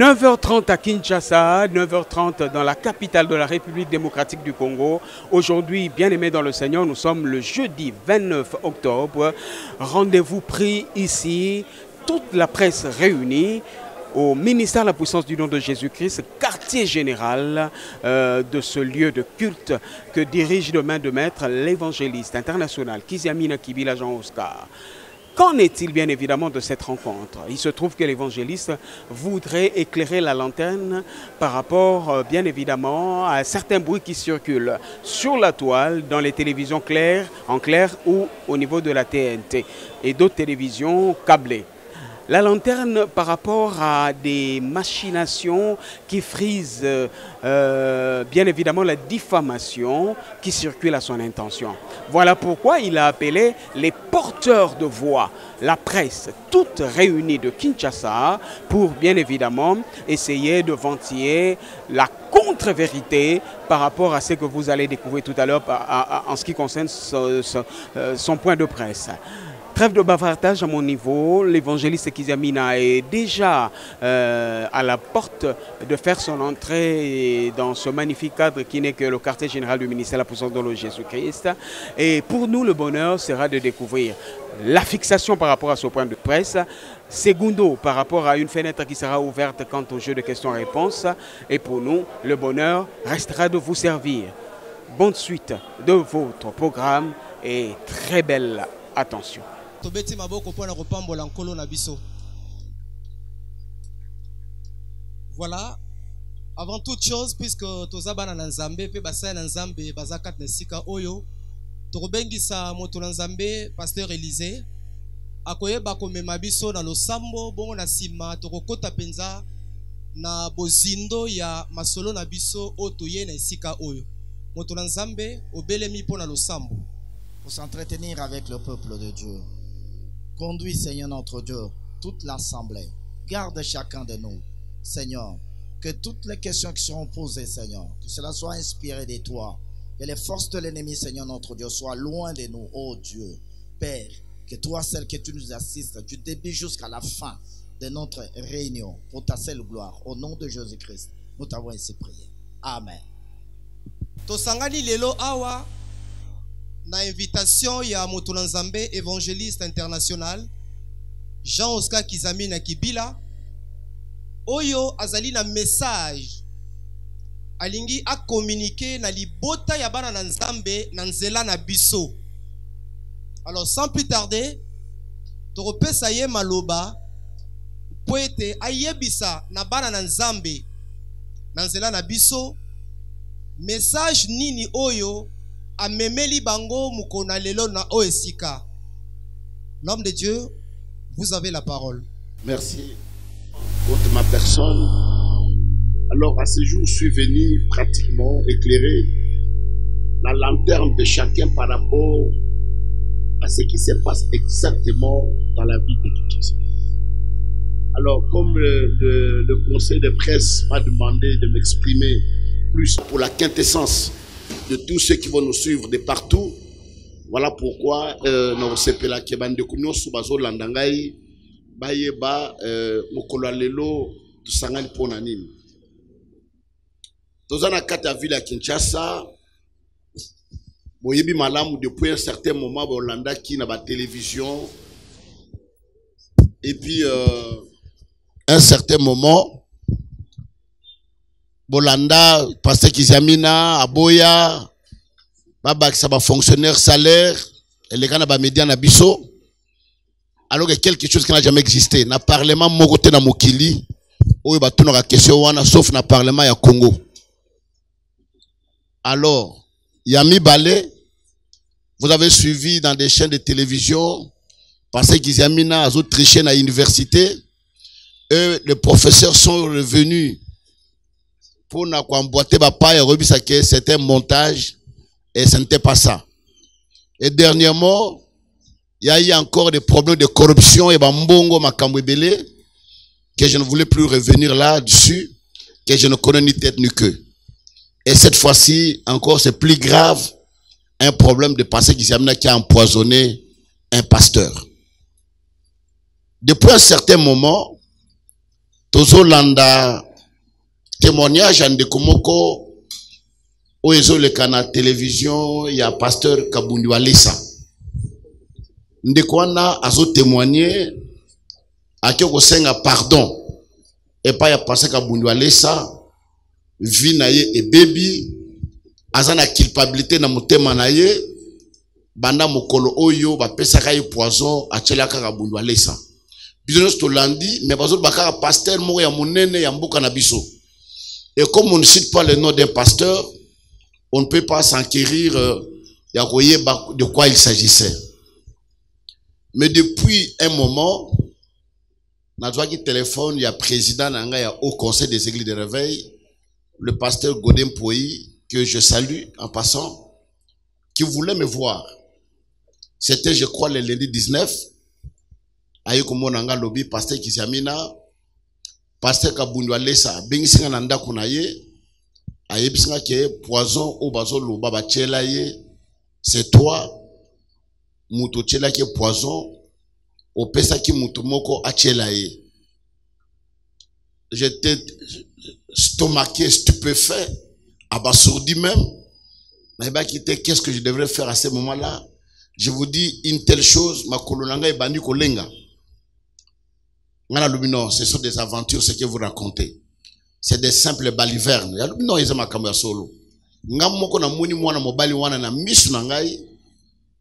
9h30 à Kinshasa, 9h30 dans la capitale de la République démocratique du Congo. Aujourd'hui, bien-aimés dans le Seigneur, nous sommes le jeudi 29 octobre. Rendez-vous pris ici, toute la presse réunie au ministère de la puissance du nom de Jésus-Christ, quartier général de ce lieu de culte que dirige de main de maître l'évangéliste international Kiziamina Kibila Jean-Oscar. Qu'en est-il bien évidemment de cette rencontre? Il se trouve que l'évangéliste voudrait éclairer la lanterne par rapport bien évidemment à certains bruits qui circulent sur la toile, dans les télévisions en clair ou au niveau de la TNT et d'autres télévisions câblées. La lanterne par rapport à des machinations qui frisent bien évidemment la diffamation qui circule à son intention. Voilà pourquoi il a appelé les porteurs de voix, la presse, toute réunie de Kinshasa, pour bien évidemment essayer de ventiler la contre-vérité par rapport à ce que vous allez découvrir tout à l'heure en ce qui concerne son point de presse. Trêve de bavardage à mon niveau, l'évangéliste Kiziamina est déjà à la porte de faire son entrée dans ce magnifique cadre qui n'est que le quartier général du ministère de la puissance de Jésus-Christ. Et pour nous, le bonheur sera de découvrir la fixation par rapport à ce point de presse, segundo par rapport à une fenêtre qui sera ouverte quant au jeu de questions-réponses. Et pour nous, le bonheur restera de vous servir. Bonne suite de votre programme et très belle attention. Voilà, avant toute chose, puisque tozabana na nzambe pe basaya na nzambe bazakat na sika oyo tokobengisa moto na nzambe pasteur Élisée akoyeba komema biso na losambo bongo na sima tokokota penza na bozindo ya masolo na biso o toye na sika oyo moto na nzambe obelemi po na losambo pour s'entretenir avec le peuple de Dieu. Conduis, Seigneur notre Dieu, toute l'assemblée. Garde chacun de nous, Seigneur. Que toutes les questions qui seront posées, Seigneur, que cela soit inspiré de toi. Que les forces de l'ennemi, Seigneur notre Dieu, soient loin de nous, ô Dieu. Père, que toi, celle que tu nous assistes, tu débutes jusqu'à la fin de notre réunion pour ta seule gloire. Au nom de Jésus-Christ, nous t'avons ainsi prié. Amen. Tosangani lelo awa na invitation ya moto na nzambe évangéliste international Jean-Oscar Kiziamina Kibila oyo azali na message alingi a communiquer na libota ya bana na nzambe na nzela na biso. Alors sans plus tarder tokopesa ye maloba po ete ayebisa na bana na nzambe na nzela na biso message nini oyo amemeli bango mukona lelo na oesika. L'homme de Dieu, vous avez la parole. Merci contre ma personne. Alors à ce jour, je suis venu pratiquement éclairer la lanterne de chacun par rapport à ce qui se passe exactement dans la vie de Kinshasa. Alors comme le conseil de presse m'a demandé de m'exprimer plus pour la quintessence de tous ceux qui vont nous suivre de partout. Voilà pourquoi nous sepela ke bande kunyo subazo landangai bayeba mokolo lelo tusangani pona nini. Tozana kata ville à Kinshasa boyebi malamu depuis un certain moment bolanda ki na ba télévision et puis un certain moment Bolanda, pasteur Kiziamina, Aboya, Baba ça va fonctionnaire salaire, et les gars na ba média na biso. Alors que quelque chose qui n'a jamais existé. Na parlement mokote na mokili, oyo ba tuna question wana sauf na parlement ya Congo. Alors, Yami Balé, vous avez suivi dans des chaînes de télévision, pasteur Kiziamina a triché à l'université, et les professeurs sont revenus pour na emboîter papa et rebisa que c'était un montage et ce n'était pas ça. Et dernièrement, il y a eu encore des problèmes de corruption et bambongo makambwebele que je ne voulais plus revenir là-dessus, que je ne connais ni tête ni queue. Et cette fois-ci, encore c'est plus grave, un problème de pasteur Kiziamina qui a empoisonné un pasteur. Depuis un certain moment, tozolanda témoignage ande komoko o ezoleka na télévision ya pasteur Kabundi Walesa. Ndeko wana azo témoigner ake kosenga pardon et pas ya pasteur Kabundi Walesa vi na ye ebebi azana culpabilité na motema na ye banda mokolo oyo bapesaka ye poison achelaka Kabundi Walesa. Biso tolandi mais bazo bakaka pasteur moko ya monene ya mboka na biso. Et comme on ne cite pas le nom d'un pasteur, on ne peut pas s'enquérir de quoi il s'agissait. Mais depuis un moment, qui téléphone, il y a président, il y a au conseil des églises de réveil, le pasteur Godin Poyi, que je salue en passant, qui voulait me voir. C'était, je crois, le lundi 19. Ayokomo nanga lobby, pasteur Kizamina, pasteur Kabundi Walesa, bengisinga nanda kunaye, ayebisinga ke poison au bazo loba bachela ye, c'est toi, muto chela ke poison, opesa ki muto moko achela ye. J'étais stomaqué, stupéfait, abasourdi même. Qu'est-ce que je devrais faire à ce moment-là? Je vous dis une telle chose, ma kolonanga et bandi kolenga. Non, ce sont des aventures, ce que vous racontez. C'est des simples balivernes. Non, ils ont ma solo. Ngamoko na moni mwana mobali wana na misu na ngai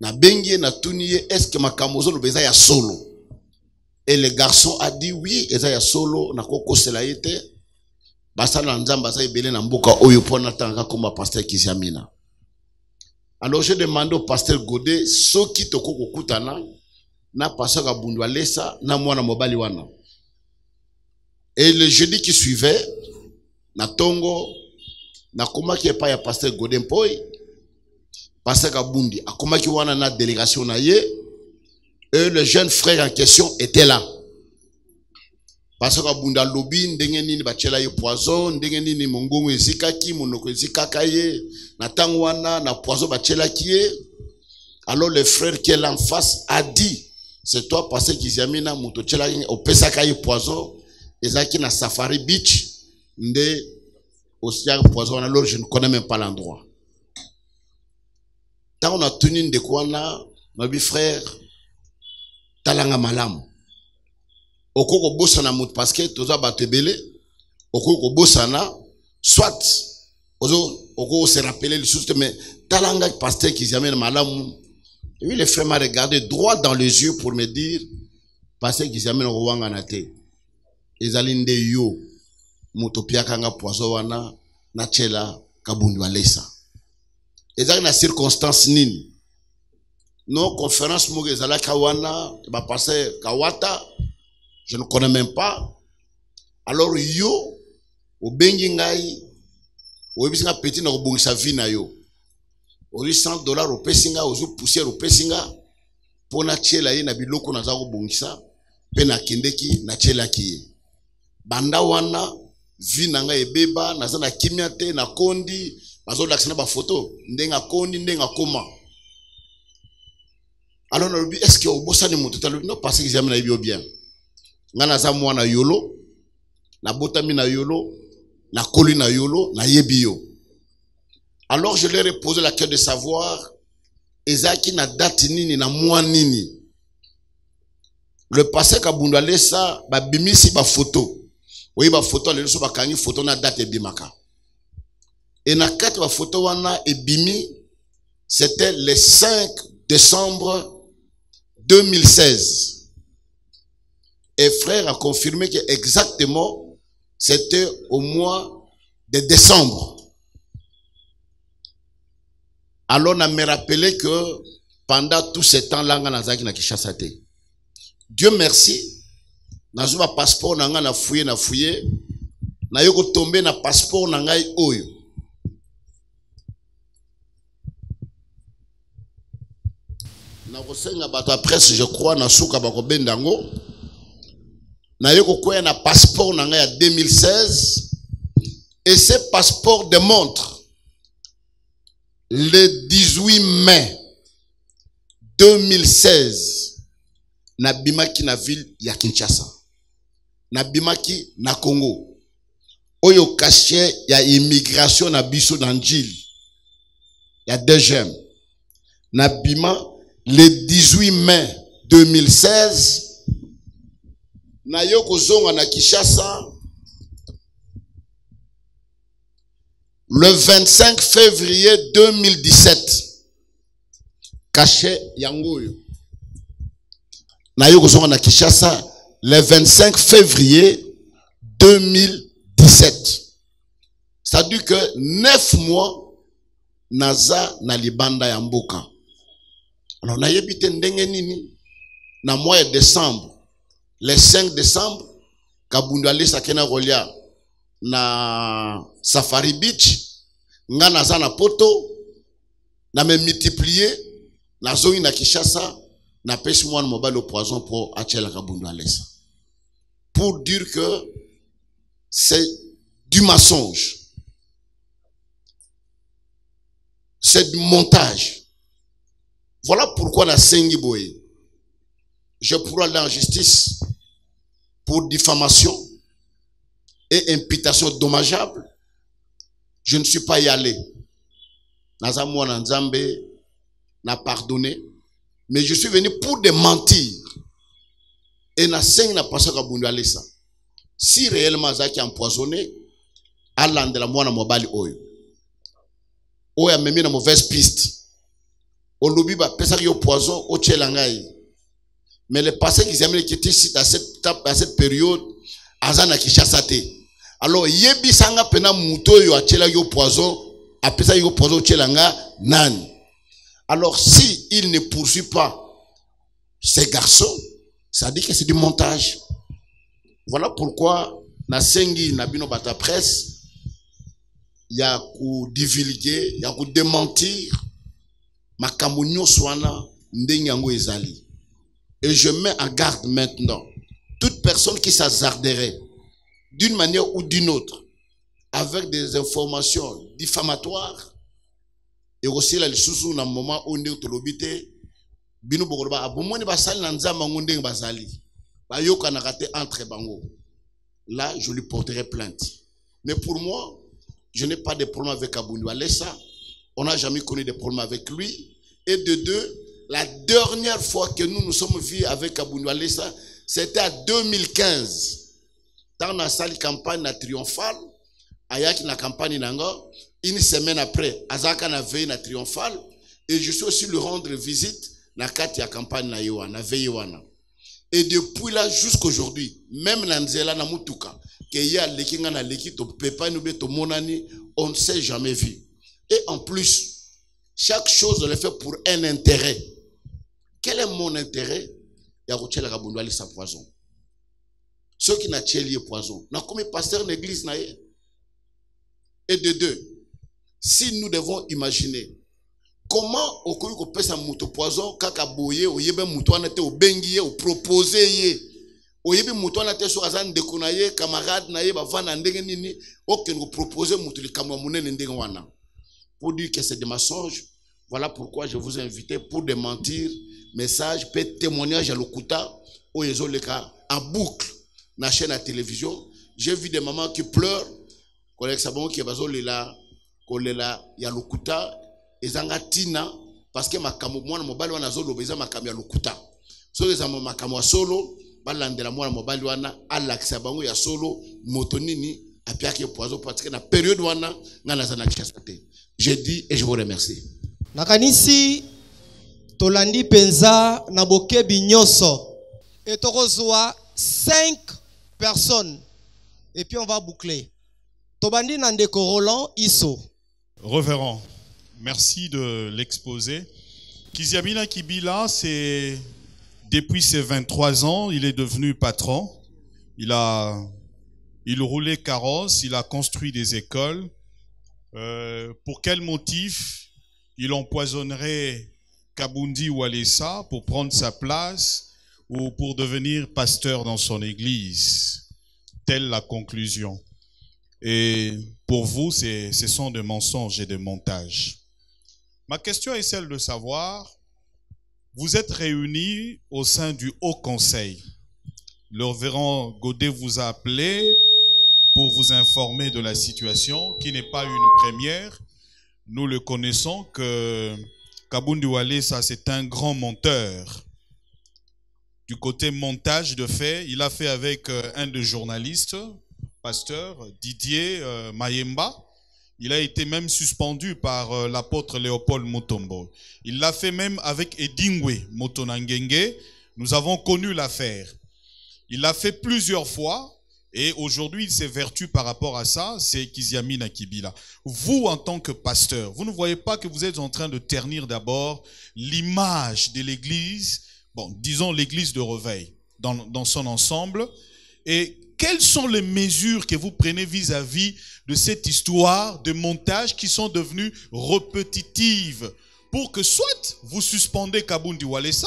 na bengie na tuniye est-ce que ma kamozo lobeza ya solo? Et le garçon a dit oui, eza ya solo na koko sela yete. Basala nzamba za ibele na mboka oyo pona tanga comme pasteur Kizamina. Alors je demande au pasteur Godé soki toko kokutana na pasteur Kabundi Walesa na mwana mobali wana. Et le jeudi qui suivait, na tongo, na komaki pa ya pasteur Godé Mpoyi, pasteur Kabundi, a komaki wana na délégation na ye, et le jeune frère en question était là. Pasteur Kabundi a lobby, ndenge nini bachela ye poison, ndenge nini mongongo ezikaki, monoko ezikaka ye, na tango wana, na poison bachela ki ye. Alors le frère qui est là en face a dit, c'est toi pasteur Kizamina, muto chela au pesaka ye poison, ezaki na Safari Beach, nde Osia poison, alors je ne connais même pas l'endroit. Tant on a tenu de quoi là, ma frère, talanga malam. Okoko bosana mout parce que toza batebele, okoko bosana, soit, oko se rappeler les choses, mais talanga pasteur qui amène malam. Et puis le frère m'a regardé droit dans les yeux pour me dire, pasteur qui amène Rwanga nate. Ezalinde yo mutopia kanga poison wana na chela Kabundi Walesa. Ezali na circonstance nini? Non conférence mo ezala kawana ba passer Kawata, je ne connais même pas. Alors yo obengi ngai obisinga petit na kobongisa vie na yo. Ori $100 opesinga ozu poussière opesinga pona chela ye na biloko na za kobongisa pe na kendeki na chela ki. Banda wana vi nanga ebeba nazana kimia te na kondi bazo laksina ba photo ndenga kondi ndenga koma. Alors on est-ce que au bossa ni mutu talo non parce que j'aime na ibio bien. Ngana za mwana yolo na botami na yolo na koli na yolo na yebio. Alors je leur ai posé la question de savoir ezaki na date nini na mois nini. Le pasteur Kabundi Walesa ba bimisi ba photo. Oui, ba photo les ba kangi photo na date ebimaka. Et na kati ba photo wana ebimi, c'était le 5 décembre 2016. Et frère a confirmé que exactement c'était au mois de décembre. Alors on a me rappelé que pendant tout ce temps-là, on a na Kinshasa te. Dieu merci. Nazuba passeport nanga na fouillé na yoko tomber na passeport nanga oyo na kosenga bato presse je crois na suka bako bendango na yoko koya na passeport nanga ya 2016 et ce passeport démontre le 18 mai 2016 na bimaki na ville ya Kinshasa. na bimaki na Congo. Oyo cachet ya immigration na biso na njili. Ya deuxième. Na bima le 18 mai 2016 na yo kozonga na Kinshasa le 25 février 2017. Cachet yangoyo. Na yo kozonga na Kinshasa le 25 février 2017. C'est-à-dire que 9 mois naza na libanda ya mboka. Alors na yebite ndenge nini na mois de décembre, le 5 décembre, Kabundu Alesa kena rolia na Safari Beach, nga naza na poto, na me multiplier, na zongi na Kinshasa, na pesi mwana mobile au poison pour Achela Kabundu Alesa. Pour dire que c'est du mensonge. C'est du montage. Voilà pourquoi la Sengi Boye, je pourrais aller en justice pour diffamation et imputation dommageable. Je ne suis pas y allé. Nazamou Nzambe n'a pardonné, mais je suis venu pour démentir. Et na Sengi n'a pas ça Kabundu Alesa. Si réellement Zaki empoisonné, Allah de la moine mobile oyo. Oya memi na mauvaise piste. Olobi ba pesa yo poison au tchelangai. Mais le passé qu'ils aiment qui était à cette période azana Kinshasa te. Alors yebi sanga pena muto yo atchela yo poison a pesa yo poison tchelanga nani. Alors si il ne poursuit pas ces garçons, ça dit que c'est du montage. Voilà pourquoi na sengi na bino bata presse ya ku divulguer, ya ku démentir makambo nyonso wana ndenge yango ezali. Et je mets en garde maintenant toute personne qui s'hasarderait d'une manière ou d'une autre avec des informations diffamatoires et aussi la lisusu na moment où ndenge tolobite bino bokoloba abomoni basali na nzamba ndenge bazali bayoka na raté entre bango. Là je lui porterai plainte. Mais pour moi, je n'ai pas de problème avec Kabundu Alesa. On n'a jamais connu de problème avec lui. Et de deux, la dernière fois que nous nous sommes vus avec Kabundu Alesa, c'était en 2015. Dans la salle campagne na triomphale, ayaki na campagne nanga, une semaine après, Azaka na veille na triomphale, et je suis aussi le rendre visite na kati ya campagne na Yoa, na veille wana. Et depuis là jusqu'aujourd'hui, même na nzela na mutuka, que ya lekinga na leki to pepa nube to monani, on ne s'est jamais vu. Et en plus, chaque chose on le fait pour un intérêt. Quel est mon intérêt? Ya rochela Kabundu Alesa poison. Ceux qui n'a tcheli poison. Na comme pasteur d'église na ye. Et de deux, si nous devons imaginer comment au koyo ko pesa muto poison kaka boye o yebe muto na te o bengi ye o proposer ye o yebe muto na te so azan de konaye camarade na ye ba vana ndenge nini o ke ko proposer muto likamwa munene ndenge wana. Pour dire que c'est des mensonges. Voilà pourquoi je vous ai invité pour démentir message, peut témoignage à l'Okuta, au Yezoleka, en boucle, dans la chaîne à télévision. J'ai vu des mamans qui pleurent, collègue Sabon qui est basé là, kolela ya l'Okuta, et zangatina, parce que ma kamo moi mobile wana zolo beza ma kamo ya l'Okuta. So les amants ma kamo solo, balandela moi mobile wana, alaxa bango ya solo, motonini, a piaké poison parce que na période wana, ngana zana chasate. Je dis et je vous remercie. Nakanisi tolandi penza na bokebi nyoso et tokozwa 5 personnes et puis on va boucler. Tobandi Nandeko Roland Isso. Révérend, merci de l'exposer. Kiziamina Kibila, c'est depuis ses 23 ans, il est devenu patron. Il roulait carrosse, il a construit des écoles. Pour quel motif il empoisonnerait Kabundu Alesa pour prendre sa place ou pour devenir pasteur dans son église? Telle la conclusion. Et pour vous, ce sont des mensonges et des montages. Ma question est celle de savoir, vous êtes réunis au sein du Haut Conseil. Le révérend Godet vous a appelé pour vous informer de la situation, qui n'est pas une première. Nous le connaissons que Kabundi Walesa, c'est un grand monteur. Du côté montage de faits, il a fait avec un des journalistes, pasteur Didier Mayemba. Il a été même suspendu par l'apôtre Léopold Mutombo. Il l'a fait même avec Edingwe Motonangenge. Nous avons connu l'affaire. Il l'a fait plusieurs fois et aujourd'hui il s'évertue par rapport à ça, c'est Kiziamina Kibila. Vous en tant que pasteur, vous ne voyez pas que vous êtes en train de ternir d'abord l'image de l'église, bon, disons l'église de Reveil dans son ensemble, et quelles sont les mesures que vous prenez vis-à-vis de cette histoire de montage qui sont devenues répétitives pour que soit vous suspendez Kabundi Walesa,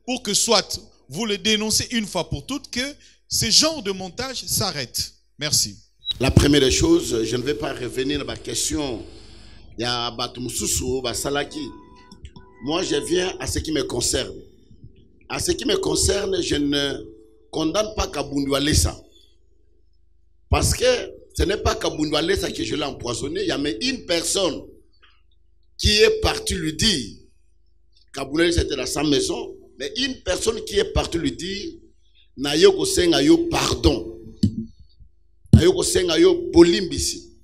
pour que soit vous le dénoncez une fois pour toutes que ce genre de montage s'arrête. Merci. La première des choses, je ne vais pas revenir à ma question. Il y a Batumususu, Basalaki. Moi, je viens à ce qui me concerne. À ce qui me concerne, je ne condamne pas Kabundi Walesa. Parce que ce n'est pas Kabundi Walesa que je l'ai empoisonné. Il y a mais une personne qui est partie lui dire, Kabundi Walesa était dans sa maison, mais une personne qui est partie lui dire, Nayo Senga yo pardon. Nayo Senga yo bolimbisi.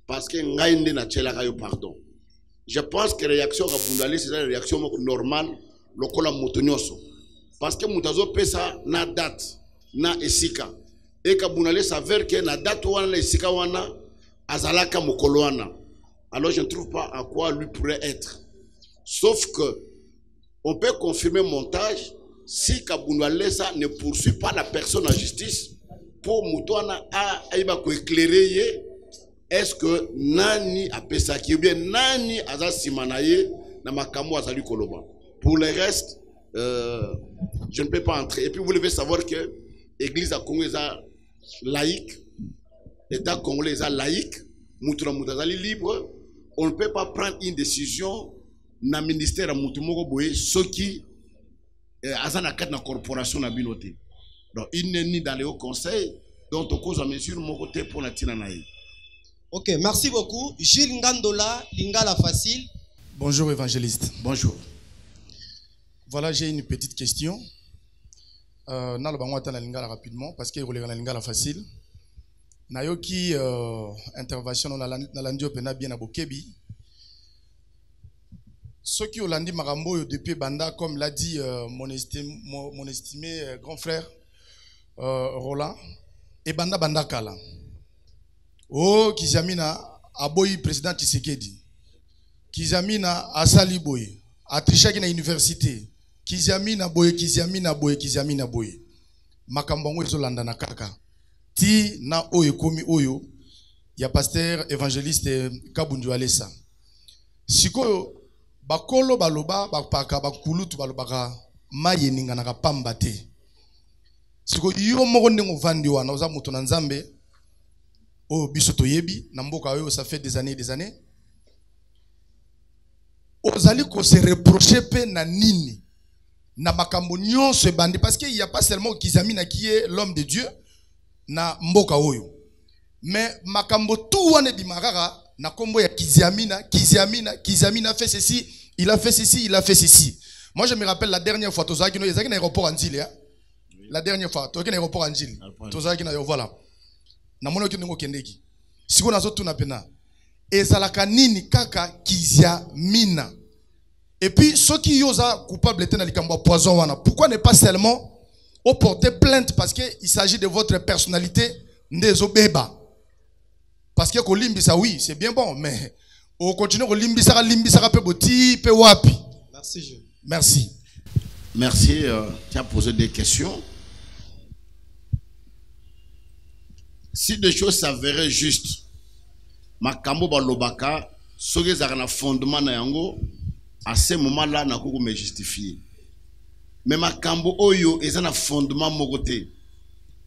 Parce que Ngaïnde na tchelaka yo pardon. Je pense que la réaction à Kabundi Walesa, c'est une réaction normale, lokola motonyoso. Parce que Moutazo pesa na date, na esika. Et Kabundi Walesa s'avère que na date wana na esika wana, azalaka mokolo wana. Alors je ne trouve pas à quoi lui pourrait être. Sauf que on peut confirmer montage si Kabundi Walesa ne poursuit pas la personne en justice pour Moutouana à éclairer est-ce que Nani a pesaki ou bien Nani a simanaye na makambo azali koloba. Pour le reste, je ne peux pas entrer. Et puis vous devez savoir que l'église à Congo est laïque, l'État congolais est laïque, Moutouna Moutazali libre. On ne peut pas prendre une décision na ministère à Moutoumoko Boye, ce qui azana kat na corporation na binoté. Donc il n'est ni dans le haut conseil, donc on cause à mesure mon côté pour la tinanaï. Ok, merci beaucoup. Gilles Ngandola, Lingala Facile. Bonjour évangéliste. Bonjour. Voilà, j'ai une petite question. Nalo bangwata na Lingala rapidement parce que vous na Lingala facile. Nayoki intervention na landio pena bien na Bokebi. Ceux qui ont lundi Marambo depuis Banda, comme l'a dit mon estimé grand frère Roland, et Banda Kala. Oh, Kizamina Aboyi président Tshisekedi. Kizamina Asali Boye. Atrichaki na université. Kizamina Boye. Makambongo ezolanda na kaka. Ti na oyo komi oyo. Ya pasteur évangéliste Kabundi Walesa. Sikoyo bakolo baloba bakpaka bakulutu balobaka maye ninga na pamba te. Siko yo moko ndenge ovandi wana oza moto na Nzambe o biso toyebi na mboka oyo ça fait des années ozali ko se reprocher pe na nini na makambo nyonso ebandi parce que il y a pas seulement Kizamina qui est l'homme de Dieu na mboka oyo mais makambo tout wana bimarara na kombo ya Kizamina fait ceci, il a fait ceci. Moi je me rappelle la dernière fois tozaki no ezaki na aéroport Anjili hein? La dernière fois tozaki na aéroport Anjili tozaki na yo voilà na mono ki ndingo kendeki siko nazo tuna pena ezalaka nini kaka Kizamina et puis ceux qui yosa coupable était na likambo poison wana pourquoi ne pas seulement au porter plainte parce que il s'agit de votre personnalité ndezo beba. Parce que Kolimbisa, oui, c'est bien bon, mais on continue Kolimbisa pe boti pe wapi. Merci, je. Merci. Merci, tu as posé des questions. Si des choses s'avéraient justes, Makambo Balobaka, ce qui est un fondement na yango, à ce moment-là, n'a pas me justifier. Mais Makambo Oyo est un fondement mogoté,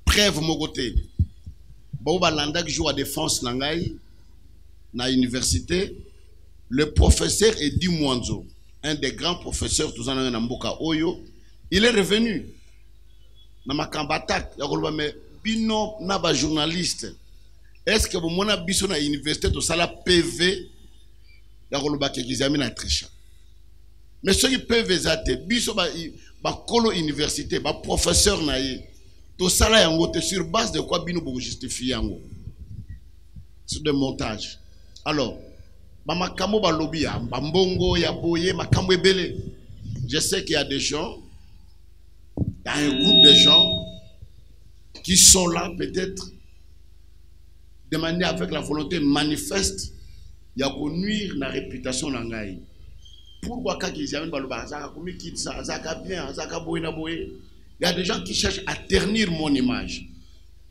preuve mogoté. Boba Landa qui joue à défense Nangai, na université, le professeur Edi Mwanzo, un des grands professeurs tous en Namboka Oyo, il est revenu. na makamba attaque ya koloba mais bino na ba journaliste est-ce que bomona biso na université to sala PV ya koloba ke Kizami na tricha mais ceux qui PV zate biso ba kolo université ba professeur na ye to sala yango te sur base de quoi bino bo justifier yango sur des montages. Alors ba makambo ba lobby ya mbongo ya boye makambo ebele. Je sais qu'il y a des gens, il y a un groupe de gens qui sont là peut-être de manière avec la volonté manifeste, il y a qu'on nuire la réputation d'Angaï. Pourquoi quand ils viennent il y a des gens qui cherchent à ternir mon image.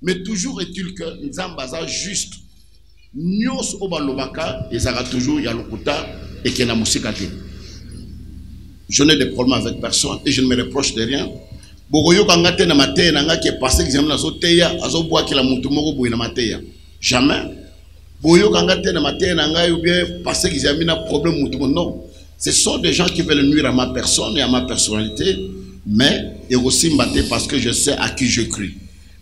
Mais toujours est-il que Nzambaza juste, Nyos Obalobaka, et ça toujours Yalokuta et Kena Musikati. Je n'ai de problème avec personne et je ne me reproche de rien. Bogoyo kangate na mateya nanga qui est passé examen na zoteya azoboa ki la mutu moko boye na mateya. Jamais. Bogoyo kangate na mateya nanga ou bien passé examen na problème mutu non. Ce sont des gens qui veulent nuire à ma personne et à ma personnalité, mais et aussi mbaté parce que je sais à qui je crie.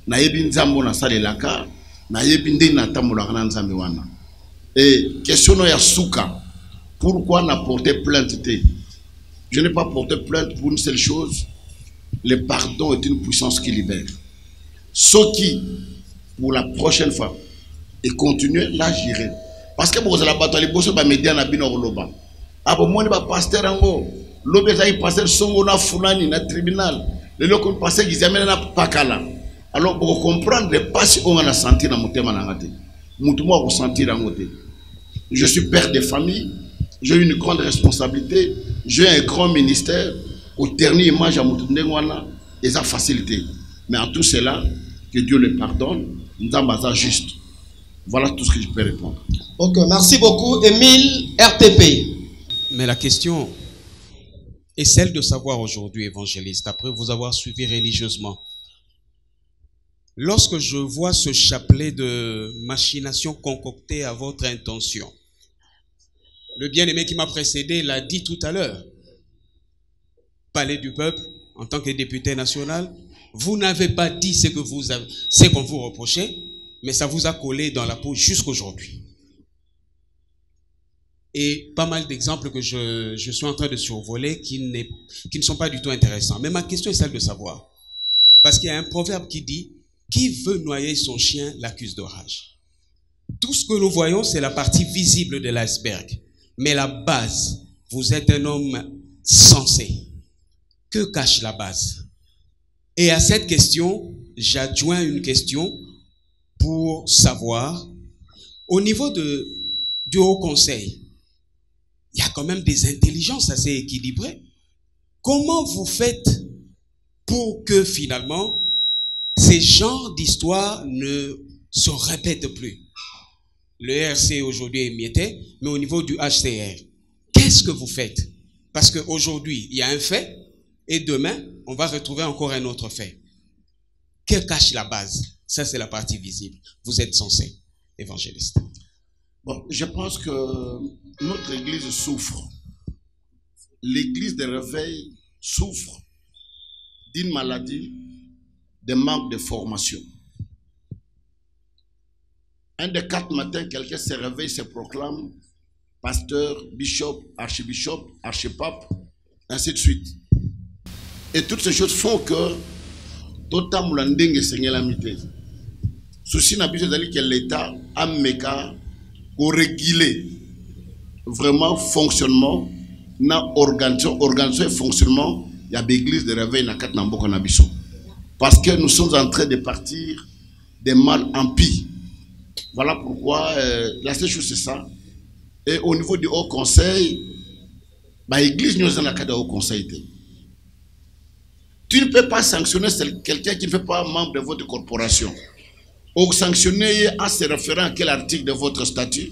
Na yebi nzambo na salelaka, na yebi ndé na tambola na nzambe wana. Et question ya souka. Pourquoi n'a porté plainte té? Je n'ai pas porté plainte pour une seule chose. Le pardon est une puissance qui libère. Ce qui, pour la prochaine fois, et continuer, là j'irai. Parce que vous allez battre les bosses, les médias n'ont pas loba. Après moi, les pasteurs en haut, l'objet est passé son na fulani na tribunal. Le local passé qu'ils amènent na pakala. Alors pour comprendre, pas si on a senti dans mon thème en angate. Moutouma ressenti dans mon thème. Je suis père de famille. J'ai une grande responsabilité, j'ai un grand ministère, au dernier image à Moutundengwana, et ça facilité. Mais en tout cela, que Dieu le pardonne, nous avons juste. Voilà tout ce que je peux répondre. Ok, merci beaucoup. Émile, RTP. Mais la question est celle de savoir aujourd'hui, évangéliste, après vous avoir suivi religieusement. Lorsque je vois ce chapelet de machination concocté à votre intention, le bien-aimé qui m'a précédé l'a dit tout à l'heure. Palais du peuple, en tant que député national, vous n'avez pas dit ce qu'on vous reprochait, mais ça vous a collé dans la peau jusqu'aujourd'hui. Et pas mal d'exemples que je suis en train de survoler qui ne sont pas du tout intéressants. Mais ma question est celle de savoir. Parce qu'il y a un proverbe qui dit « Qui veut noyer son chien l'accuse d'orage ». Tout ce que nous voyons, c'est la partie visible de l'iceberg. Mais la base, vous êtes un homme sensé. Que cache la base? Et à cette question, j'adjoins une question pour savoir, au niveau du Haut Conseil, il y a quand même des intelligences assez équilibrées. Comment vous faites pour que finalement, ces genres d'histoires ne se répètent plus? Le RC aujourd'hui est émietté, mais au niveau du HCR, qu'est-ce que vous faites? Parce qu'aujourd'hui, il y a un fait, et demain, on va retrouver encore un autre fait. Que cache la base? Ça, c'est la partie visible. Vous êtes censé, évangéliste. Bon, je pense que notre église souffre. L'église de réveil souffre d'une maladie, de manque de formation. Un des 4 matins, quelqu'un se réveille, se proclame pasteur, bishop, archibishop, archipape, ainsi de suite. Et toutes ces choses font que Tota Moulandeng Seigneur l'amité. Souci n'a plus que l'État a méca pour réguler vraiment fonctionnement, na organisation et fonctionnement, il y a l'église de réveil na kat namboka na biso. Parce que nous sommes en train de partir des mal en pis. Voilà pourquoi la seule chose c'est ça. Et au niveau du Haut Conseil, l'église nous a dans le Haut Conseil. Tu ne peux pas sanctionner quelqu'un qui ne fait pas membre de votre corporation. Ou sanctionner en se référant à quel article de votre statut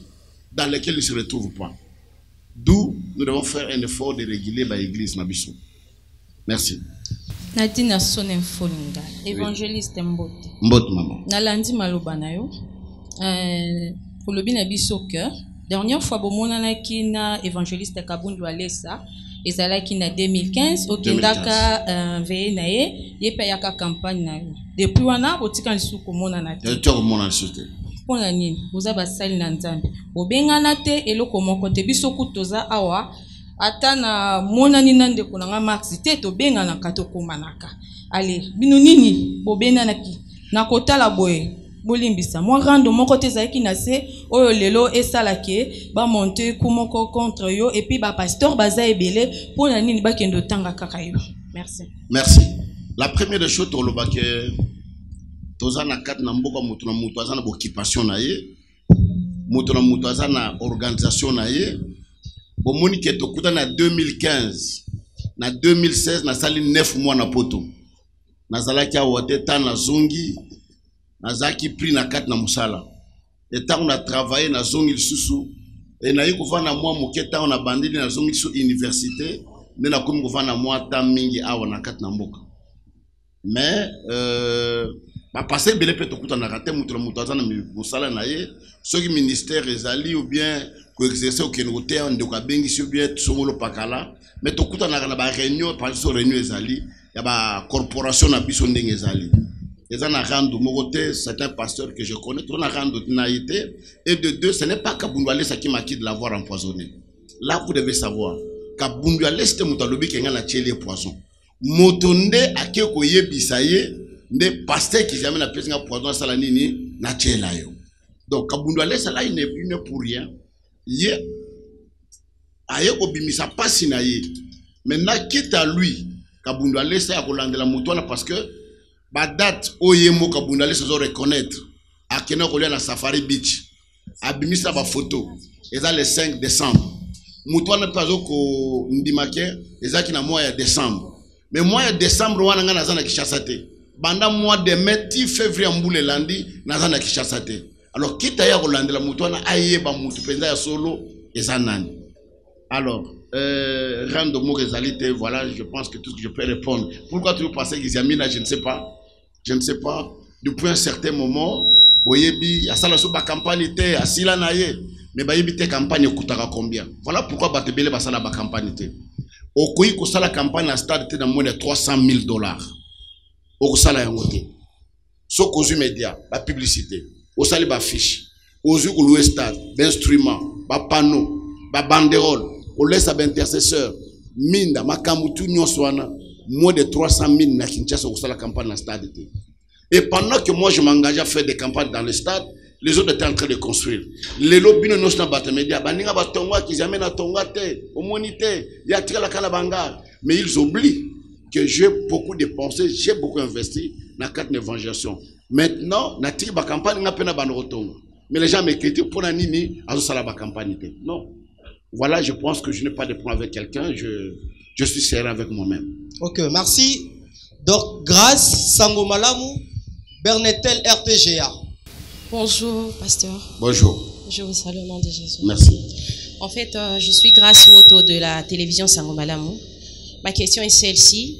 dans lequel il ne se retrouve pas. D'où nous devons faire un effort de réguler l'église Nabiso. Merci. Nadine Sonen Folinga, évangéliste Mbote. Mbote, maman. Nalandi Malobanayo. Pour le bien Nabiso cœur. Dernière fois, bon, mon na évangéliste Kabundu Alessa. ezalaki na 2015 okendaka veye na ye ye pe yaka campagne na yo depuis wana botika lisusu komonana te mpona nini boza basali na nzambe bobengana te eloko moko te biso kutu toza awa ata na monani na ndeko na nga Max te tobenganaka tokomanaka ale bino nini bobenanaki na kotala boye bolimbisa mwa rando moko te ezalaki na se oyo lelo esalaki bamonte ku moko contre yo et puis bapasteur baza ebele mpona nini bakende otanga kaka yo. Merci. Merci. La première des choses tolobaki toza na kati na mboka mutu na mutu aza na occupation na ye mutu na mutu aza na organisation na ye bomoni ke tokuta na 2015 na 2016 na sali 9 mois na poto nazalaki awa te ta na zongi nazaki pris na kati na musala et tant on a travaillé na zongi lisusu et na yiko na mwa moke ta on a bandili na zongi su université ne na komi ko na mwa ta mingi awa na kati na mboka mais ba passer belé pe tokuta na raté mutu na mutu azana musala na ye soki ministère ezali ou bien ko exercer au kenote on de ka bengi ou bien somolo pakala mais tokuta na ba réunion par so réunion ezali ya ba corporation na biso ndenge ezali ezana rando mokote c'est un pasteur que je connais tout na rando naïté et de deux ce n'est pas Kabundu Alesa qui m'a dit de l'avoir empoisonné. Là vous devez savoir Kabundu Alesa c'était mutalobi kenga na tiele poison motonde akeko yebisaye ne pasteur qui jamais na pesinga poison sala nini na tiela yo. Donc Kabundu Alesa là il n'est pour rien ye aye ko bimisa pasi na ye maintenant quitte à lui Kabundu Alesa ya kolandela mutwana parce que ba date oyemo Kabundu Alesa zo reconnaître akena kolia na Safari Beach abimisa ba photo eza le 5 décembre mutwana pazo ko ndimake ezaki na mois ya décembre mais mois de décembre wana nga nazana Kinshasa te banda mois de mai ti février mbule landi nazana Kinshasa te alors kita ya kolandela mutwana ayeba mutu penza ya solo eza nani alors rando mo rezalité voilà je pense que tout ce que je peux répondre. Pourquoi tu veux passer Giziamina, je ne sais pas. Je ne sais pas. Depuis un certain moment, boyebi asala so ba campagne te asila na ye mais bayebi te campagne kutaka combien. Voilà pourquoi batebele basala ba campagne te. Okoyi ko sala campagne na stade te na moins de $300,000. Okosala yango te. So kozu média, ba publicité, osali ba fiche, ozu ko louer stade, d'instruments, ba panneau, ba banderole, o laisse ba intercesseur, minda makamutu nyoswana. Moins de 300,000 na Kinshasa au la campagne dans le stade. Et pendant que moi je m'engage à faire des campagnes dans le stade, les autres étaient en train de construire. Les lobbies ne sont pas de médias. Baninga batonga qui amènent à tongate, au monité, il y a tiré la calabanga. Mais ils oublient que j'ai beaucoup dépensé, j'ai beaucoup investi dans la carte d'évangélisation. Maintenant, na tiré la campagne n'a pas de mais les gens me critiquent pour la nini à ce la campagne. Non. Voilà, je pense que je n'ai pas de point avec quelqu'un. Je suis sérieux avec moi-même. Ok, merci. Donc, grâce, Sango Malamu, Bernetel RTGA. Bonjour, pasteur. Bonjour. Je vous salue au nom de Jésus. Merci. En fait, je suis Grâce autour de la télévision Sango Malamu. Ma question est celle-ci.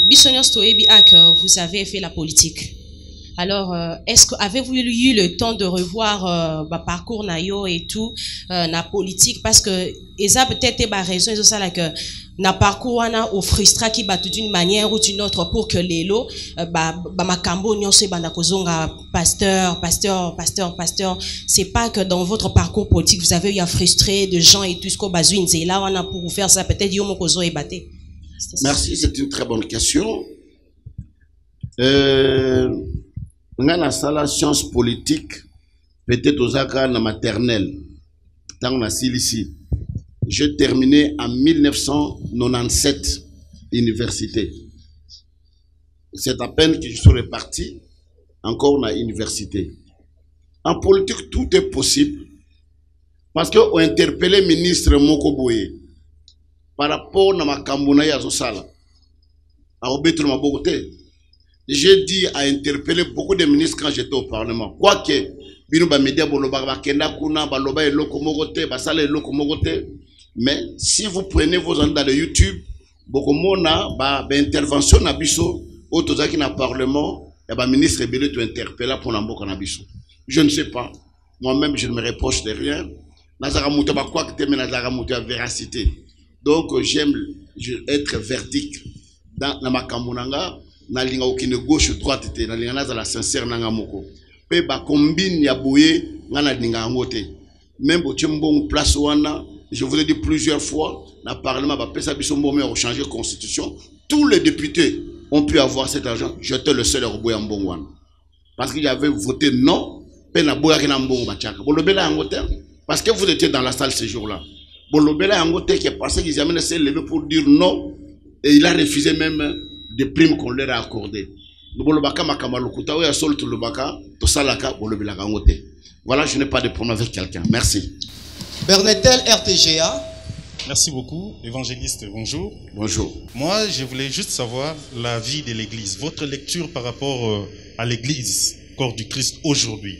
Bissonios Toebi Ak, vous avez fait la politique. Alors, est-ce que avez-vous eu le temps de revoir parcours nayo et tout na politique parce que eza peut-être ba raison c'est ça là que na parcours wana au frustra qui bat d'une manière ou d'une autre pour que lelo ba makambo nyonso banda kozonga pasteur c'est pas que dans votre parcours politique vous avez eu à frustrer de gens et tout ce qu'on bazouine c'est là wana pour vous faire ça peut-être yo mokozo ebaté. Merci, c'est une très bonne question. Dans la salle sciences politiques, peut-être aux agras na maternelle, tant on a ici. J'ai terminé en 1997 l'université. C'est à peine que je suis reparti encore dans l'université. En politique, tout est possible. Parce qu'on a interpellé le ministre Moko Boye par rapport à ma Kambuna Yazosala. À Obetul Mabogote. J'ai dit à interpeller beaucoup de ministres quand j'étais au Parlement. Quoique, mais si vous prenez vos ondes dans le YouTube, beaucoup de intervention na biso, autozaki na Parlement, et le ministre Ebele te interpeller pour n'amboka na biso. Je ne sais pas. Moi-même, je ne me reproche de rien. Nazara mouta ba quoi que te mais nazara mouta véracité. Donc j'aime être verdict dans ma kamunanga na linga okine gauche droite te na linga na la sincère nanga moko pe ba combine ya boye ngana linga ngote même bo tchembon place wana je vous ai dit plusieurs fois na parlement ba pesa biso mbomé au changer constitution tous les députés ont pu avoir cet argent j'étais le seul roboya mbongwana parce qu'il avait voté non pe na boya kina mbongo bachaka bolobela ngote parce que vous étiez dans la salle ce jour-là. Bolobela Angote qui est passé, qu'ils amènent s'est levé pour dire non, et il a refusé même des primes qu'on leur a accordées. Bolobaka Makamalukuta, ou Yasol Tulubaka, Tosalaka, Bolobela Angote. Voilà, je n'ai pas de problème avec quelqu'un. Merci. Bernetel, RTGA. Merci beaucoup. Évangéliste, bonjour. Bonjour. Moi, je voulais juste savoir la vie de l'Église, votre lecture par rapport à l'Église, corps du Christ aujourd'hui.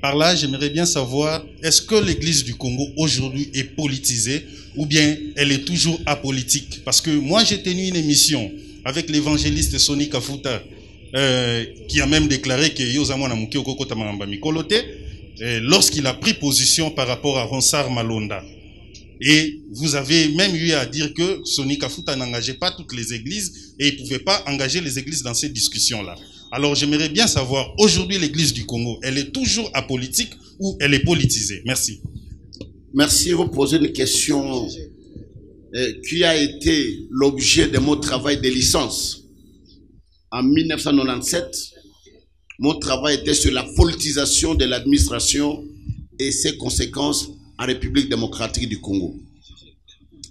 Par là, j'aimerais bien savoir, est-ce que l'Église du Congo aujourd'hui est politisée ou bien elle est toujours apolitique? Parce que moi, j'ai tenu une émission avec l'évangéliste Sonny Kafuta qui a même déclaré que lorsqu'il a pris position par rapport à Ronsard Malonda. Et vous avez même eu à dire que Sonny Kafuta n'engageait pas toutes les églises et il ne pouvait pas engager les églises dans ces discussions-là. Alors j'aimerais bien savoir, aujourd'hui l'église du Congo, elle est toujours apolitique ou elle est politisée? Merci. Merci, vous posez une question qui a été l'objet de mon travail de licence. En 1997, mon travail était sur la politisation de l'administration et ses conséquences en République démocratique du Congo.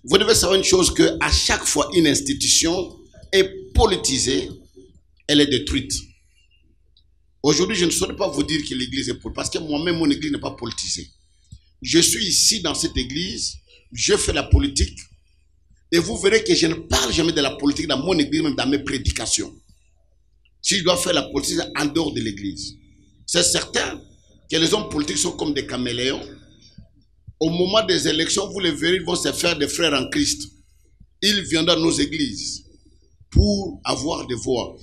Vous devez savoir une chose, que à chaque fois une institution est politisée, elle est détruite. Aujourd'hui, je ne saurais pas vous dire que l'église est politisée, parce que moi-même, mon église n'est pas politisée. Je suis ici dans cette église, je fais la politique, et vous verrez que je ne parle jamais de la politique dans mon église, même dans mes prédications. Si je dois faire la politique en dehors de l'église, c'est certain que les hommes politiques sont comme des caméléons. Au moment des élections, vous les verrez, ils vont se faire des frères en Christ. Ils viendront dans nos églises pour avoir des voix.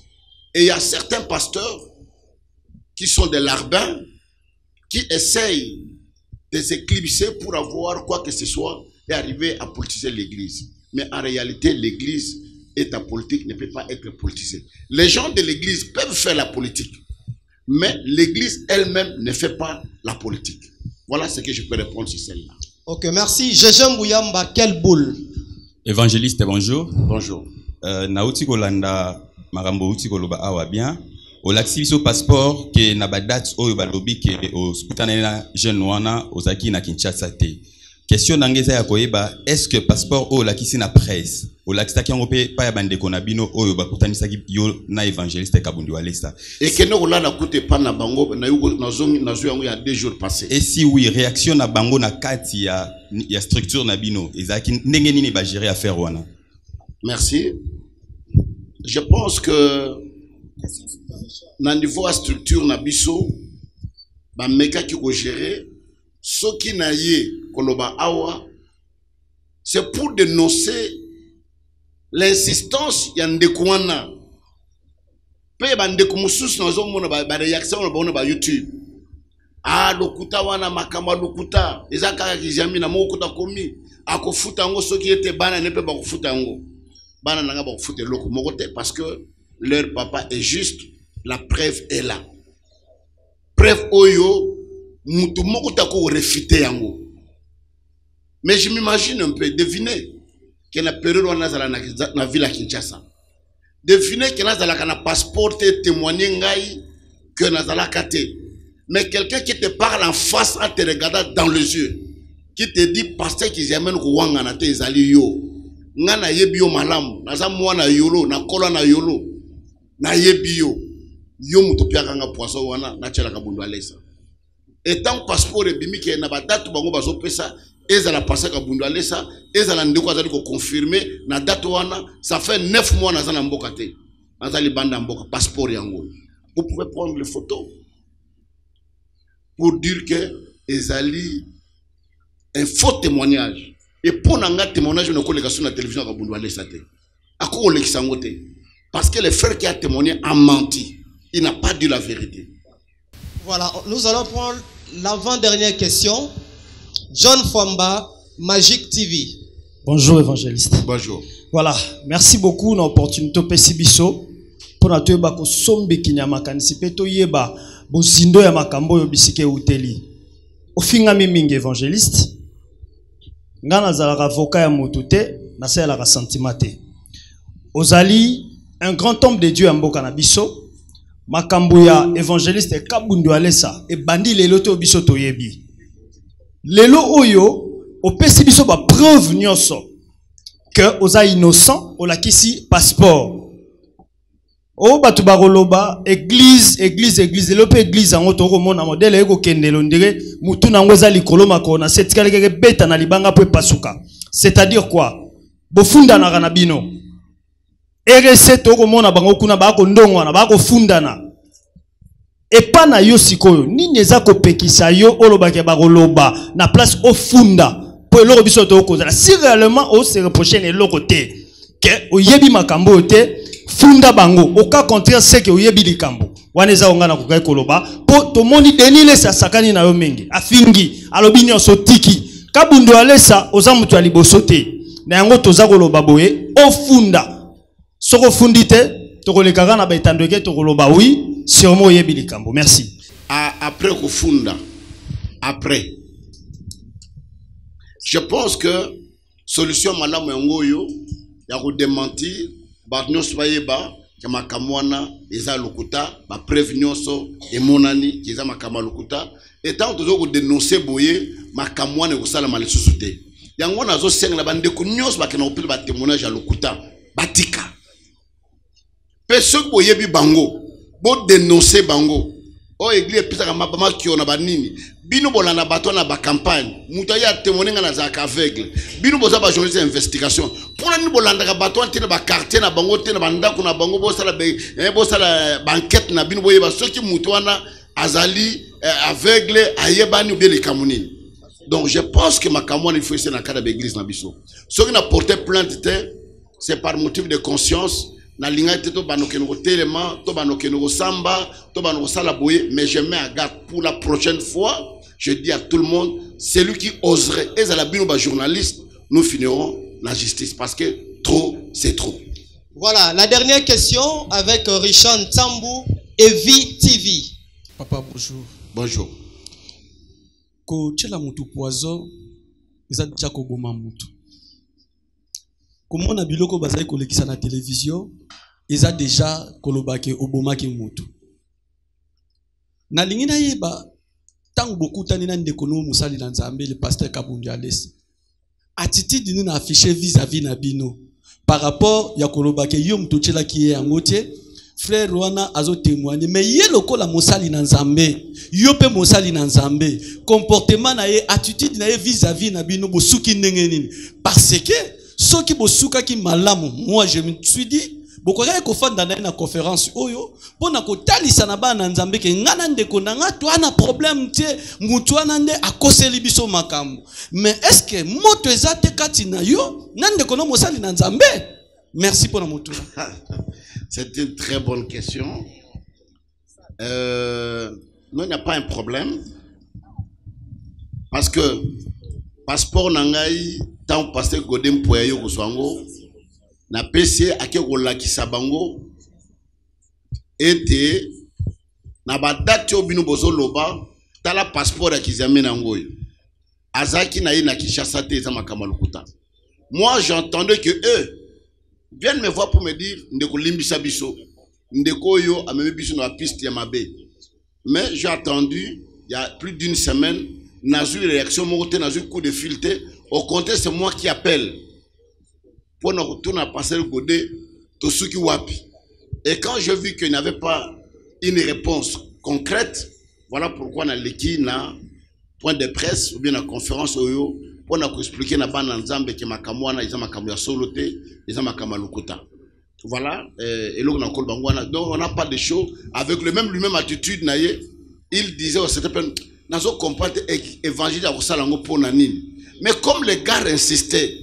Et il y a certains pasteurs qui sont des larbins, qui essayent de s'éclipser pour avoir quoi que ce soit et arriver à politiser l'église. Mais en réalité, l'église est apolitique, ne peut pas être politisée. Les gens de l'église peuvent faire la politique, mais l'église elle-même ne fait pas la politique. Voilà ce que je peux répondre sur celle-là. Ok, merci. Jejem Bouyamba, quelle boule? Évangéliste, bonjour. Bonjour. Nauti Kolanda, Marambo Uti Koloba Awa bien. Au laxibiso passeport, que Nabadat Oyo Balobi, que au Sputanena Genouana, aux Aki na Kinshasa te. Question d'Angeza Yakoeba, est-ce que passeport au lakisi na presse, au laxitaki en opé, pas yabande konabino, oyo bakutanisa yo na évangéliste Kabundi Walesa. Et que nous là n'écoutez pas na bango, na il y a 2 jours passés. Et si oui, réaction na bango na kati ya structure na bino, ezaki ndenge nini ba gérer affaire wana. Merci. Je pense que na niveau à structure na biso, ba meka ki ko gérer, ce qui n'a yé koloba awa, c'est pour dénoncer l'insistance yandekwana. Pe bandeku mususu na zomo na ba réaction na ba YouTube. Ah lokuta wana makamba lokuta, ezaka kijami na mokuta komi, akofuta ngo soki ete bana ne pe ba kofuta ngo. Bana nanga ba kofuta loko mokote parce que leur papa est juste, la preuve est là. Preuve oyo mutu mokuta ko refiter yango. Mais je m'imagine un peu, devinez que la période où on a la ville à Kinshasa. Devinez que on a passeport témoigner que Nazala Kate. Mais quelqu'un qui te parle en face en te regardant dans les yeux, qui te dit pasteur qui amène Rwanga na te ezali yo. Ngana yebi yo malam, naza mwana yolo, na kola na yolo. Na yebi yo. Yo mutopia kanga poisson wana na tshela ka bundu alesa. Et tant passeport e bimi ke na ba date bango bazo pesa ezala passé ka bundu alesa, ezala ndeko azali ko confirmer na date wana, ça fait 9 mois naza na mboka te. Nazali banda mboka passeport yango. Vous pouvez prendre les photos pour dire que ezali un faux témoignage. Et pour un témoignage, on a sur la télévision à Bundu alesa te. À quoi on l'exangote? Parce que le frère qui a témoigné a menti. Il n'a pas dit la vérité. Voilà, nous allons prendre l'avant-dernière question. John Fwamba, Magic TV. Bonjour évangéliste. Bonjour. Voilà, merci beaucoup pour l'opportunité Pesibiso pour notre bako sombe kinyama kanisipe to yeba bozindo ya makambo yo bisike uteli. Ofinga mingi évangéliste. Ngana zalaka avocat ya motute na sala ka sentimate. Ozali un grand homme de Dieu mboka na biso. Makambo ya évangéliste Kabundu Alesa e bandi lelo to biso to yebi. Lelo oyo opesi biso ba preuve nyonso que oza innocent olakisi passeport. O batu bakoloba église lelo pe église yango to komona modèle eko kendelo ndire mutu nango eza likolo makona setikale keke beta na libanga po pasuka. C'est-à-dire quoi? Bofunda na kana bino. RC to komona bango kuna bako ndongo na bako fundana. Et pas na yo sikoyo nini eza kopekisa yo olobaka bakoloba na place ofunda pour le biso to kozala si réellement o se reprocher ne lokote que oyebi makambo te funda bango au cas contraire c'est que oyebi likambo waneza onga na kokai koloba po to moni denile sa sakani na yo mengi afingi alobi nyonso tiki Kabundu Alesa oza mutu ya liboso te na yango toza koloba boye ofunda soko fundite to kolekaka na baitandweke to koloba oui sûrement oyebi likambo. Merci. Après kufunda après je pense que solution madame yangoyo ya ko démentir ba nyonso bayeba ya makamwana eza lokuta ba preuve nyonso emonani eza makama lokuta et tant tozo ko dénoncer boye makamwana ko sala malisusu te yango nazo senga na bande ko nyonso bakena opile ba témoignage ya lokuta batika personne boyebi bango bo dénoncer bango o église pisaka mabama kiona banini bino bolana bato na ba campagne muta ya témoigner na za aveugle bino boza ba journaliste d'investigation pour ni bolanda ka bato antena ba quartier na bango te na banda kuna bango bo sala banquette na bino boyeba soki muto wana azali aveugle ayebani ou bien les kamunini. Donc je pense que makamwana il faut essayer na cadre de l'église na biso soki na porter plainte c'est par motif de conscience. Na linga te to banokeno telema to banokeno samba to banosala boye mais je mets à garde pour la prochaine fois je dis à tout le monde celui qui oserait et à la bino ba journaliste nous finirons la justice parce que trop c'est trop. Voilà la dernière question avec Richard Tambou et Evi TV. Papa bonjour. Bonjour. Ko chela mutu poison eza tchako boma mutu. Comme on a biloko bazali kolekisa na télévision, ils a déjà kolobake obomaki mutu. Na lingina yeba tant beaucoup tanina ndekono musali na Nzambe le pasteur Kabundu Alesa. Attitude ni na afficher vis-à-vis na bino par rapport ya kolobake yo mutotela ki yangotie frère wana azo témoigner mais ye lokola musali na Nzambe yo pe musali na Nzambe comportement na ye attitude na ye vis-à-vis na bino bosuki ndenge nini parce que ceux qui bosuka ki malamu moi je me suis dit bokoka ko fanda na na conférence oyo pona ko talisa na bana Nzambe ke ngana ndeko na nga to ana problème te mutu ana nde akoseli biso makambo mais est-ce que moto ezate kati na yo nande kono mosali na Nzambe. Merci pour la moto. C'est une très bonne question. Non, il n'y a pas un problème parce que passeport nangai tant pasteur Godem Poyayo Kuswango na PC ake kolakisa bango ete na badate obino bozo loba tala passeport ya kizame nangoyo azaki na ye na Kinshasa te za makamalukuta. Moi j'entendais que eux viennent me voir pour me dire ndeko limbisa biso ndeko yo ameme biso na piste ya mabe mais j'ai attendu il y a plus d'une semaine n'a eu réaction monté n'a eu coup de fil au contraire c'est moi qui appelle pour nous retourner à passer le godé Tosuki Wapi et quand j'ai vu qu'il n'y avait pas une réponse concrète voilà pourquoi on a l'équipe na point de presse ou bien la conférence oyo pour nous expliquer na bana Nzambe que makamwana ils ont makamu ya soloté ils ont makamu lukuta voilà et là on a kolbangwana donc on n'a pas de show avec le même attitude na ye il disait au certain nazo comprendre évangile à Rosalango pour nanine mais comme le gars insistait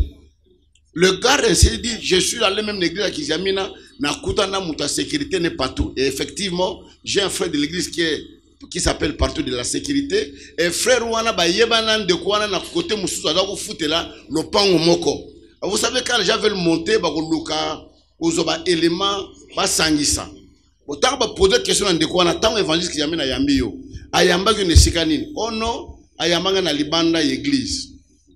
dit je suis allé même l'église à Kizamina na kutana muta sécurité n'est pas tout et effectivement j'ai un frère de l'église qui s'appelle partout de la sécurité et frère wana ba yebana de kwana na côté mususu azako futela lopango moko Vous savez, quand les gens veulent monter, ils ont des éléments, pas sangisa. Autant que poser des questions dans quoi on attend évangéliste qui amène à Yambio. Ayamba qui ne sikanine. Oh non, Ayamba na libanda église.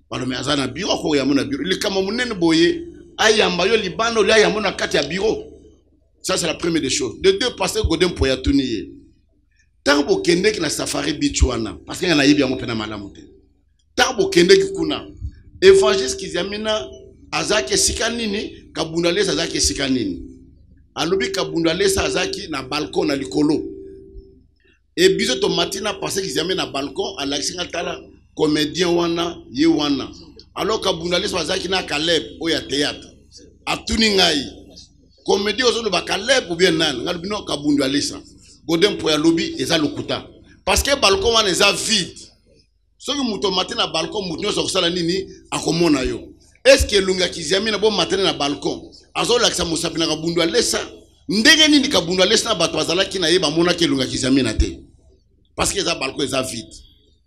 Par le meazana bureau ko yamuna bureau. Le kamamunene boye, Ayamba yo libanda li ayamuna kati ya bureau. Ça c'est la première des choses. De deux passer Godem Poyatuniye. Tant que kende ki na safari bichuana parce qu'il y en a ibi yango pena malamu te. Tant que kende ki kuna évangéliste qui amena azaki sikanini kabundale azaki sikanini. Alobi kabundale azaki na balcon na likolo. Et biso to matina passé qu'ils amènent na balcon à l'action tala comédien wana ye wana. Alors kabundale azaki na Caleb oya théâtre. Atuni ngai. Comédien ozo no ba Caleb ou bien nan ngalobi no kabundale sa. Godem pour lobby eza lokuta. Parce que balcon wana eza vide. Soki muto matina na balcon muto nyo sokosala nini akomona yo. Est-ce que lunga kiziami na bon matin na balcon azo lakisa musapi na kabundu alesa ndenge nini kabundu alesa na bato bazalaki na yeba mona ke lunga kiziami na te parce que ça balcon est vide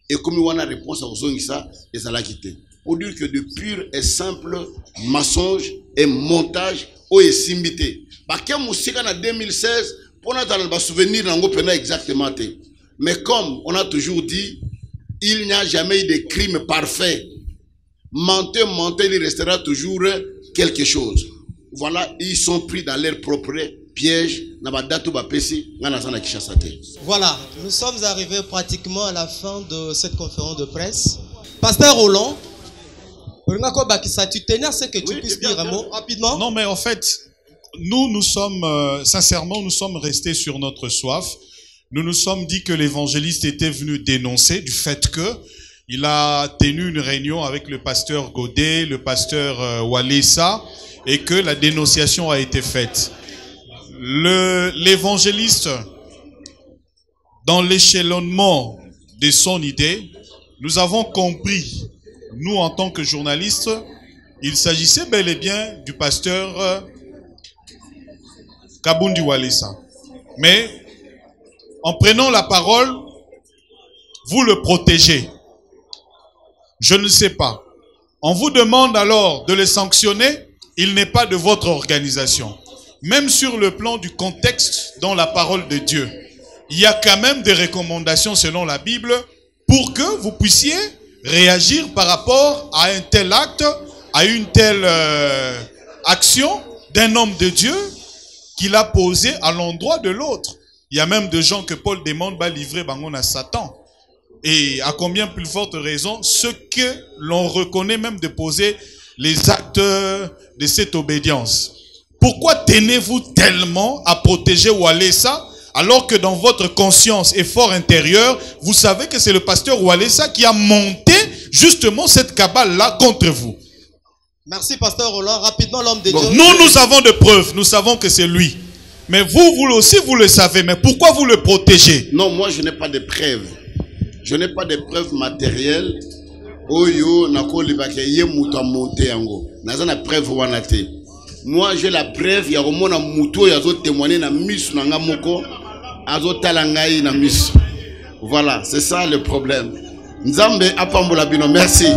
et comme on a réponse à ozongisa ezalaki te pour dire que de pur et simple mensonge et montage o esimbité ba ke musika na 2016 pour notre ba souvenir nango pena exactement te mais comme on a toujours dit il n'y a jamais eu de crime parfait. Menteur, il restera toujours quelque chose. Voilà, ils sont pris dans leur propre piège. Voilà, nous sommes arrivés pratiquement à la fin de cette conférence de presse. Pasteur Roland, tu tenais à ce que tu puisses dire un mot rapidement. Non, mais en fait, nous sommes, sincèrement, nous sommes restés sur notre soif. Nous nous sommes dit que l'évangéliste était venu dénoncer du fait que il a tenu une réunion avec le pasteur Godet, le pasteur Walesa, et que la dénonciation a été faite. L'évangéliste, dans l'échelonnement de son idée, nous avons compris, nous en tant que journalistes, il s'agissait bel et bien du pasteur Kabundi Walesa. Mais en prenant la parole, vous le protégez. Je ne sais pas. On vous demande alors de le sanctionner. Il n'est pas de votre organisation. Même sur le plan du contexte dans la parole de Dieu, il y a quand même des recommandations selon la Bible pour que vous puissiez réagir par rapport à un tel acte, à une telle action d'un homme de Dieu qu'il a posé à l'endroit de l'autre. Il y a même des gens que Paul demande va livrer bangon à Satan. Et à combien plus forte raison, ceux que l'on reconnaît même de poser les actes de cette obédience. Pourquoi tenez-vous tellement à protéger Walesa alors que dans votre conscience et fort intérieur, vous savez que c'est le pasteur Walesa qui a monté justement cette cabale-là contre vous? Merci pasteur Roland. Rapidement l'homme de Dieu. Nous avons de preuves, nous savons que c'est lui. Mais vous aussi vous le savez, mais pourquoi vous le protégez? Non, moi je n'ai pas de preuves. Je n'ai pas de preuves matérielles. Oyo nakoli bakeye muto a monté yango. Naza na preuve wana te. Moi j'ai la preuve ya komona muto ya zo témoigner na misu na nga moko azo tala ngai na misu. Voilà, c'est ça le problème. Nzambe apambola bino. Merci.